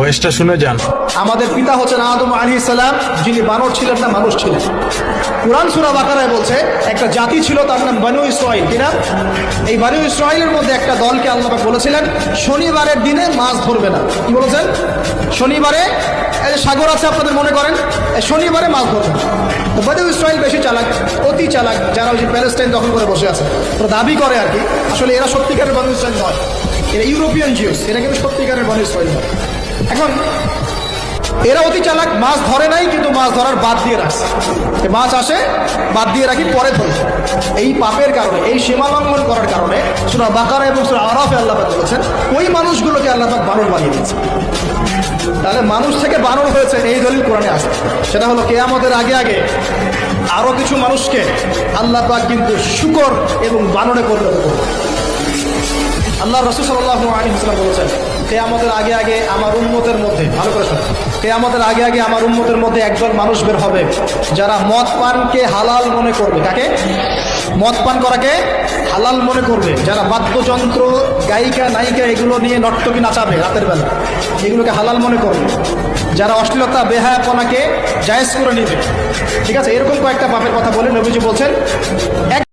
ভয়েসটা শুনে যান। আমাদের পিতা হচ্ছেন আদম আলাইহিস সালাম, যিনি বানর ছিলেন না, মানুষ ছিলেন। কুরআন সূরা বাকারায় বলছে একটা জাতি ছিল, তার নাম বনু ইসরাঈল। কি নাম? এই বনু ইসরাঈলের মধ্যে একটা দলকে আল্লাহ পাক বলেছিলেন শনিবারের দিনে মাছ ধরবে না। কি বলেছেন? শনিবারে, এই যে সাগর আছে আপনাদের মনে করেন, এই শনিবারে মাছ ধরবে না। তো বনু ইসরাঈল বেশি চালাক, অতি চালাক, যারা ওই যে প্যালেস্টাইন দখল করে বসে আছে, ওরা দাবি করে আর কি, আসলে এরা সত্যিকারের বনু ইসরাঈল নয়, এরা ইউরোপিয়ান জিউস, এরা কিন্তু সত্যিকারের বনু ইসরাঈল নয়। এখন এরা অতি চালাক, মাছ ধরে নাই, কিন্তু মাছ ধরার বাদ দিয়ে রাখছে। মাছ আসে, বাদ দিয়ে রাখি, পরে ধরে। এই পাপের কারণে, এই সীমা লঙ্ঘন করার কারণে সূরা বাকারা এবং সূরা আরাফে আল্লাহ পাক বলেছেন ওই মানুষগুলোকে আল্লাহ পাক বানর বানিয়ে দিয়েছে। তাহলে মানুষ থেকে বানর হয়েছে, এই দলিল কোরআনে আছে। সেটা হলো কিয়ামতের আগে আগে আরো কিছু মানুষকে আল্লাহ পাক কিন্তু শূকর এবং বানরে পরিণত করবে। আল্লাহ রাসূল সাল্লাল্লাহু আলাইহি ওয়াসাল্লাম বলেছেন কিয়ামতের আগে আগে আমার উম্মতের মধ্যে, ভালো করে শুনুন, কিয়ামতের আগে আগে আমার উম্মতের মধ্যে একদল মানুষ বের হবে যারা মদ পানকে হালাল মনে করবে। কাকে? মদ পান করাকে হালাল মনে করবে। যারা বাদ্যযন্ত্র, গায়িকা, নায়িকা এগুলো নিয়ে নর্তকী নাচাবে রাতের বেলা, এগুলোকে হালাল মনে করবে। যারা অশ্লীলতা, বেহায়াপনাকে জায়েজ করে নেবে। ঠিক আছে, এরকম কয়েকটা পাপের কথা বলে নবীজি বলছেন